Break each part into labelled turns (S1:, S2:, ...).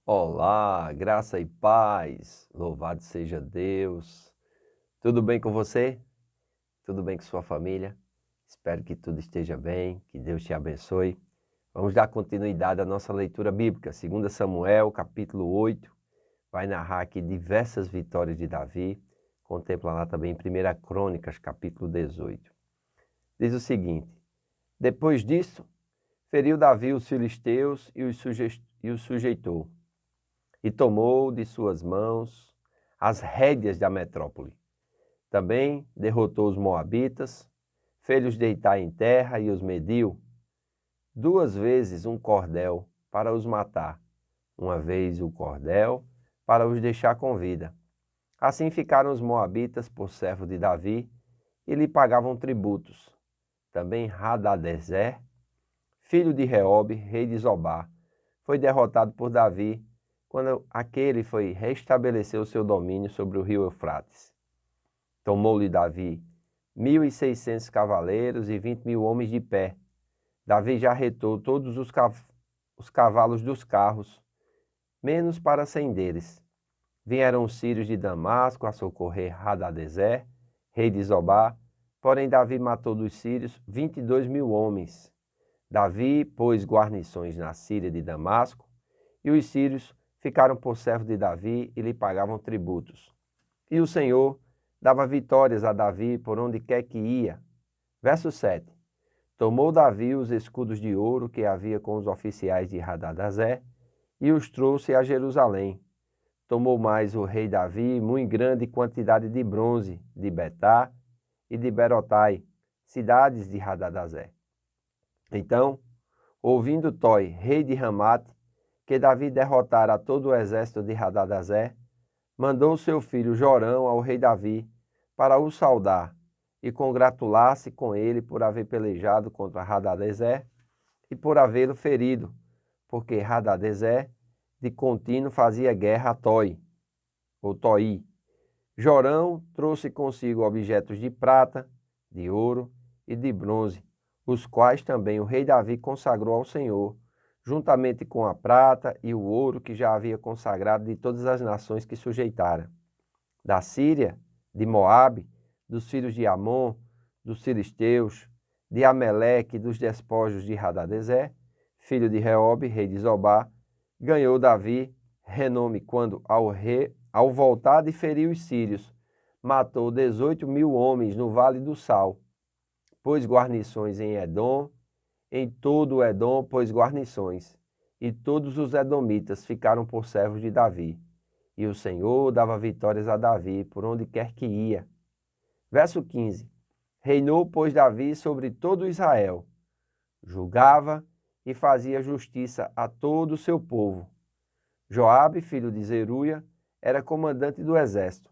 S1: Olá, graça e paz, louvado seja Deus. Tudo bem com você? Tudo bem com sua família? Espero que tudo esteja bem, que Deus te abençoe. Vamos dar continuidade à nossa leitura bíblica. 2 Samuel, capítulo 8, vai narrar aqui diversas vitórias de Davi. Contempla lá também em 1 Crônicas, capítulo 18. Diz o seguinte: Depois disso, feriu Davi os filisteus e os sujeitou. E tomou de suas mãos as rédeas da metrópole. Também derrotou os moabitas, fez-os deitar em terra e os mediu 2 vezes um cordel para os matar, 1 vez o cordel para os deixar com vida. Assim ficaram os moabitas por servo de Davi e lhe pagavam tributos. Também Hadadezer, filho de Reobe, rei de Zobá, foi derrotado por Davi quando aquele foi restabelecer o seu domínio sobre o rio Eufrates. Tomou-lhe Davi 1.600 cavaleiros e 20.000 homens de pé. Davi já retou todos os cavalos dos carros, menos para 100 deles. Vieram os sírios de Damasco a socorrer Hadadezer, rei de Zobá, porém Davi matou dos sírios 22.000 homens. Davi pôs guarnições na Síria de Damasco, e os sírios ficaram por servo de Davi e lhe pagavam tributos. E o Senhor dava vitórias a Davi por onde quer que ia. Verso 7. Tomou Davi os escudos de ouro que havia com os oficiais de Hadadezer e os trouxe a Jerusalém. Tomou mais o rei Davi muito grande quantidade de bronze de Betá e de Berotai, cidades de Hadadezer. Então, ouvindo Toi, rei de Ramate, que Davi derrotara todo o exército de Hadadezer, mandou seu filho Jorão ao rei Davi para o saudar e congratular-se com ele por haver pelejado contra Hadadezer e por havê-lo ferido, porque Hadadezer de contínuo fazia guerra a Toi, ou Toi. Jorão trouxe consigo objetos de prata, de ouro e de bronze, os quais também o rei Davi consagrou ao Senhor, juntamente com a prata e o ouro que já havia consagrado de todas as nações que sujeitara. Da Síria, de Moabe, dos filhos de Amon, dos filisteus, de Ameleque e dos despojos de Hadadezer, filho de Reobe, rei de Zobá, ganhou Davi renome quando, ao voltar de ferir os sírios, matou 18.000 homens no Vale do Sal, pôs guarnições em Edom, em todo o Edom pôs guarnições, e todos os edomitas ficaram por servos de Davi. E o Senhor dava vitórias a Davi por onde quer que ia. Verso 15. Reinou, pois, Davi sobre todo Israel, julgava e fazia justiça a todo o seu povo. Joabe, filho de Zeruia, era comandante do exército.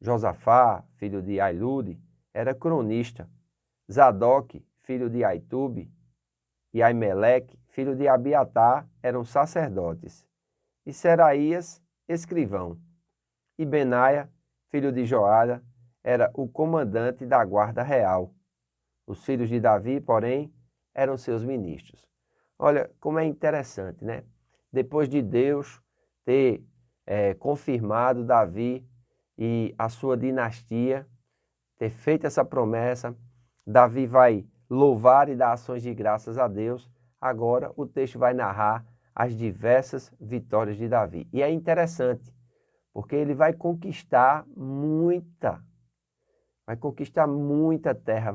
S1: Josafá, filho de Ailude, era cronista. Zadok, filho de Aitube, e Aimeleque, filho de Abiatar, eram sacerdotes. E Seraías, escrivão. E Benaia, filho de Joada, era o comandante da guarda real. Os filhos de Davi, porém, eram seus ministros. Olha como é interessante, né? Depois de Deus ter confirmado Davi e a sua dinastia, ter feito essa promessa, Davi vai louvar e dar ações de graças a Deus. Agora o texto vai narrar as diversas vitórias de Davi. E é interessante, porque ele vai conquistar muita terra,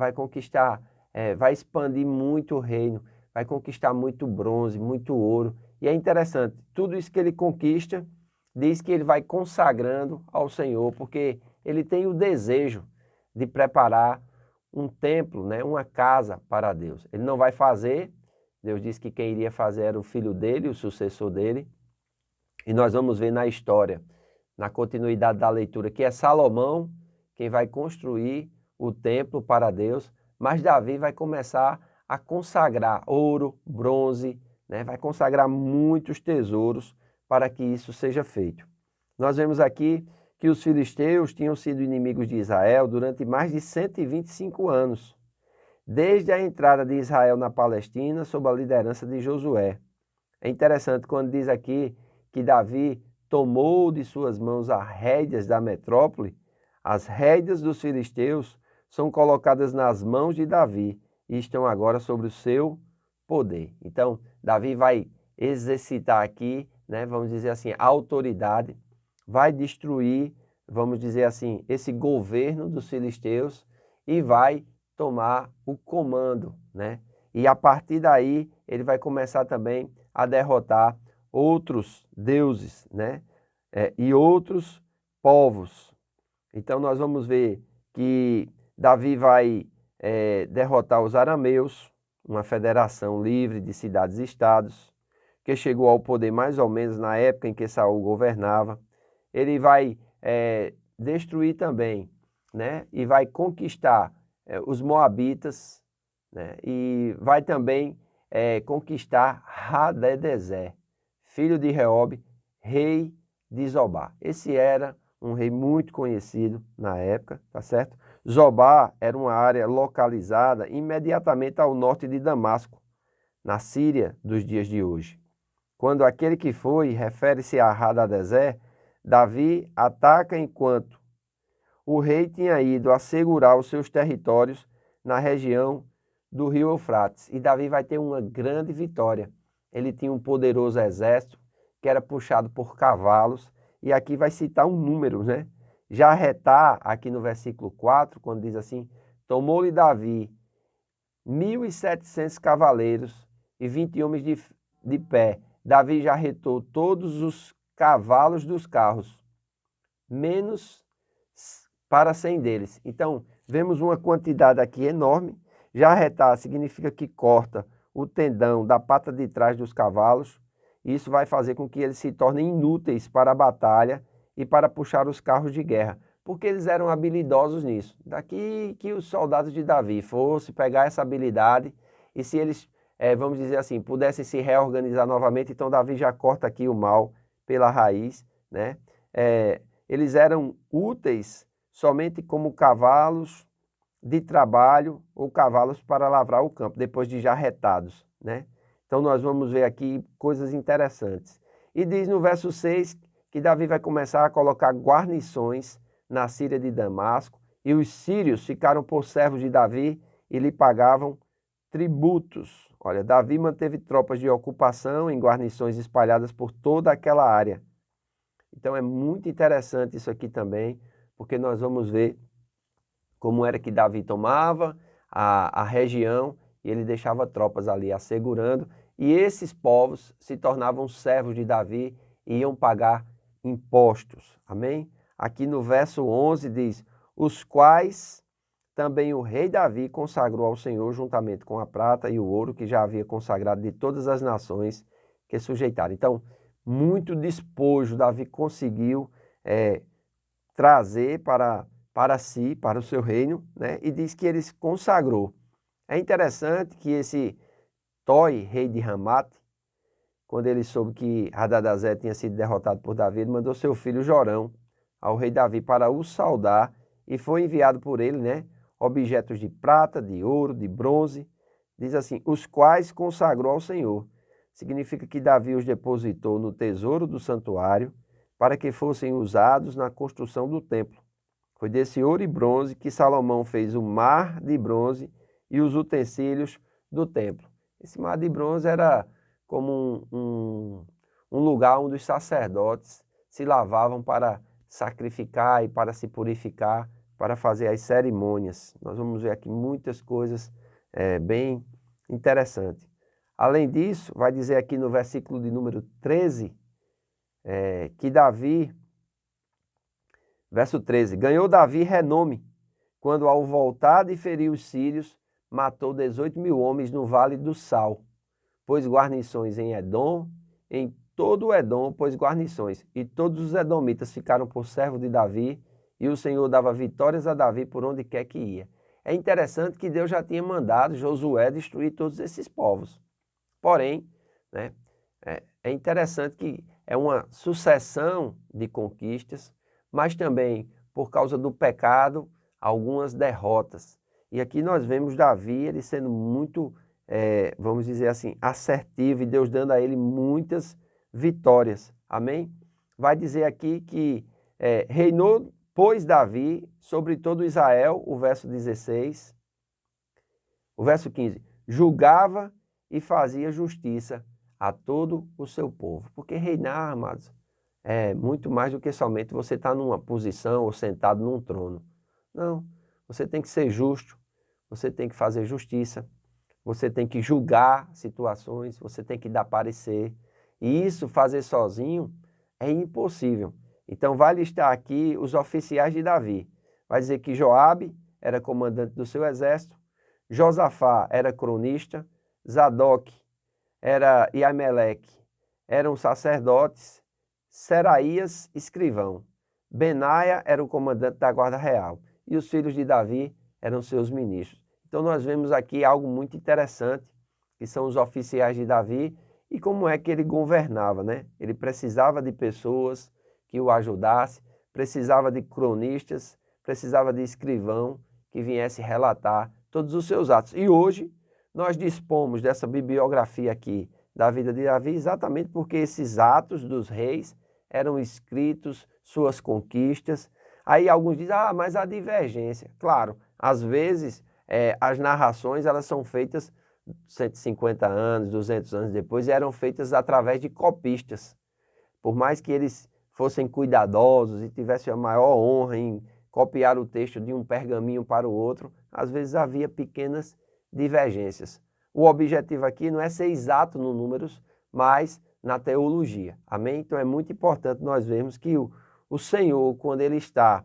S1: vai expandir muito o reino, vai conquistar muito bronze, muito ouro. E é interessante, tudo isso que ele conquista, diz que ele vai consagrando ao Senhor, porque ele tem o desejo de preparar um templo, né, uma casa para Deus. Ele não vai fazer, Deus disse que quem iria fazer era o filho dele, o sucessor dele. E nós vamos ver na história, na continuidade da leitura, que é Salomão quem vai construir o templo para Deus, mas Davi vai começar a consagrar ouro, bronze, né? Vai consagrar muitos tesouros para que isso seja feito. Nós vemos aqui que os filisteus tinham sido inimigos de Israel durante mais de 125 anos, desde a entrada de Israel na Palestina sob a liderança de Josué. É interessante quando diz aqui que Davi tomou de suas mãos as rédeas da metrópole, as rédeas dos filisteus são colocadas nas mãos de Davi e estão agora sobre o seu poder. Então, Davi vai exercitar aqui, né, vamos dizer assim, a autoridade, vai destruir, vamos dizer assim, esse governo dos filisteus e vai tomar o comando, né? E a partir daí ele vai começar também a derrotar outros deuses, né? E outros povos. Então nós vamos ver que Davi vai derrotar os arameus, uma federação livre de cidades e estados, que chegou ao poder mais ou menos na época em que Saul governava. Ele vai destruir também, né? E vai conquistar os moabitas, né? E vai também conquistar Hadadezer, filho de Reob, rei de Zobá. Esse era um rei muito conhecido na época, tá certo? Zobá era uma área localizada imediatamente ao norte de Damasco, na Síria dos dias de hoje. Quando aquele que foi refere-se a Hadadezer, Davi ataca enquanto o rei tinha ido assegurar os seus territórios na região do rio Eufrates. E Davi vai ter uma grande vitória. Ele tinha um poderoso exército que era puxado por cavalos. E aqui vai citar um número, né? Jarretá, aqui no versículo 4, quando diz assim: tomou-lhe Davi 1.700 cavaleiros e 20 homens de pé. Davi jarretou todos os cavalos dos carros, menos para 100 deles. Então, vemos uma quantidade aqui enorme. Jarretar significa que corta o tendão da pata de trás dos cavalos. Isso vai fazer com que eles se tornem inúteis para a batalha e para puxar os carros de guerra, porque eles eram habilidosos nisso. Daqui que os soldados de Davi fossem pegar essa habilidade e se eles, vamos dizer assim, pudessem se reorganizar novamente, então Davi já corta aqui o mal pela raiz, né? Eles eram úteis somente como cavalos de trabalho ou cavalos para lavrar o campo, depois de jarretados, né? Então nós vamos ver aqui coisas interessantes. E diz no verso 6 que Davi vai começar a colocar guarnições na Síria de Damasco, e os sírios ficaram por servos de Davi e lhe pagavam tributos. Olha, Davi manteve tropas de ocupação em guarnições espalhadas por toda aquela área. Então é muito interessante isso aqui também, porque nós vamos ver como era que Davi tomava a região e ele deixava tropas ali assegurando, e esses povos se tornavam servos de Davi e iam pagar impostos. Amém? Aqui no verso 11 diz: os quais também o rei Davi consagrou ao Senhor juntamente com a prata e o ouro que já havia consagrado de todas as nações que sujeitaram. Então, muito despojo Davi conseguiu trazer para si, para o seu reino, né? E diz que ele se consagrou. É interessante que esse Toi, rei de Ramate, quando ele soube que Hadadezer tinha sido derrotado por Davi, ele mandou seu filho Jorão ao rei Davi para o saudar, e foi enviado por ele, né, objetos de prata, de ouro, de bronze, diz assim, os quais consagrou ao Senhor. Significa que Davi os depositou no tesouro do santuário para que fossem usados na construção do templo. Foi desse ouro e bronze que Salomão fez o mar de bronze e os utensílios do templo. Esse mar de bronze era como um lugar onde os sacerdotes se lavavam para sacrificar e para se purificar, para fazer as cerimônias. Nós vamos ver aqui muitas coisas bem interessantes. Além disso, vai dizer aqui no versículo de número 13, que Davi, verso 13, ganhou Davi renome, quando ao voltar de ferir os sírios, matou 18.000 homens no Vale do Sal, pôs guarnições em Edom, em todo o Edom pôs guarnições, e todos os edomitas ficaram por servo de Davi, e o Senhor dava vitórias a Davi por onde quer que ia. É interessante que Deus já tinha mandado Josué destruir todos esses povos. Porém, né, é interessante que é uma sucessão de conquistas, mas também, por causa do pecado, algumas derrotas. E aqui nós vemos Davi, ele sendo muito, vamos dizer assim, assertivo, e Deus dando a ele muitas vitórias. Amém? Vai dizer aqui que reinou, pois, Davi sobre todo Israel, o verso 16. O verso 15, julgava e fazia justiça a todo o seu povo. Porque reinar, amados, é muito mais do que somente você estar numa posição ou sentado num trono. Não, você tem que ser justo, você tem que fazer justiça, você tem que julgar situações, você tem que dar parecer. E isso fazer sozinho é impossível. Então vai listar aqui os oficiais de Davi. Vai dizer que Joabe era comandante do seu exército, Josafá era cronista, Zadok e Aimeleque eram sacerdotes, Seraías escrivão, Benaia era o comandante da guarda real e os filhos de Davi eram seus ministros. Então nós vemos aqui algo muito interessante, que são os oficiais de Davi e como é que ele governava, né? Ele precisava de pessoas que o ajudassem, precisava de cronistas, precisava de escrivão que viesse relatar todos os seus atos. E hoje nós dispomos dessa bibliografia aqui da vida de Davi exatamente porque esses atos dos reis eram escritos, suas conquistas. Aí alguns dizem, mas há divergência. Claro, às vezes as narrações elas são feitas 150 anos, 200 anos depois e eram feitas através de copistas. Por mais que eles fossem cuidadosos e tivessem a maior honra em copiar o texto de um pergaminho para o outro, às vezes havia pequenas divergências. O objetivo aqui não é ser exato no números, mas na teologia. Amém? Então é muito importante nós vermos que o Senhor, quando ele está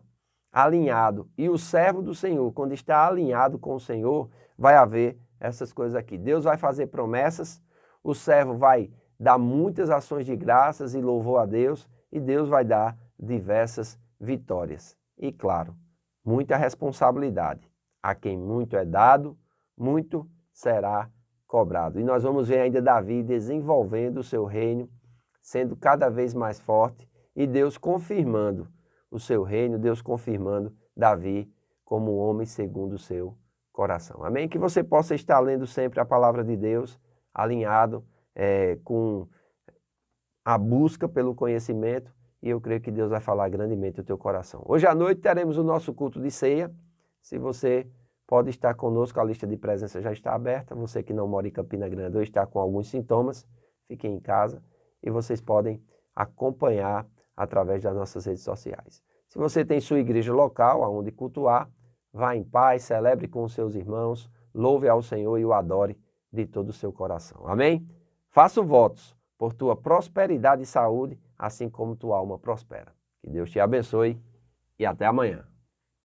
S1: alinhado, e o servo do Senhor, quando está alinhado com o Senhor, vai haver essas coisas aqui. Deus vai fazer promessas, o servo vai dar muitas ações de graças e louvor a Deus, e Deus vai dar diversas vitórias. E claro, muita responsabilidade. A quem muito é dado, muito será cobrado. E nós vamos ver ainda Davi desenvolvendo o seu reino, sendo cada vez mais forte, e Deus confirmando o seu reino, Deus confirmando Davi como um homem segundo o seu coração. Amém? Que você possa estar lendo sempre a palavra de Deus, alinhado com a busca pelo conhecimento, e eu creio que Deus vai falar grandemente no teu coração. Hoje à noite teremos o nosso culto de ceia. Se você pode estar conosco, a lista de presença já está aberta. Você que não mora em Campina Grande ou está com alguns sintomas, fiquem em casa e vocês podem acompanhar através das nossas redes sociais. Se você tem sua igreja local, aonde cultuar, vá em paz, celebre com os seus irmãos, louve ao Senhor e o adore de todo o seu coração. Amém? Faço votos por tua prosperidade e saúde, assim como tua alma prospera. Que Deus te abençoe e até amanhã.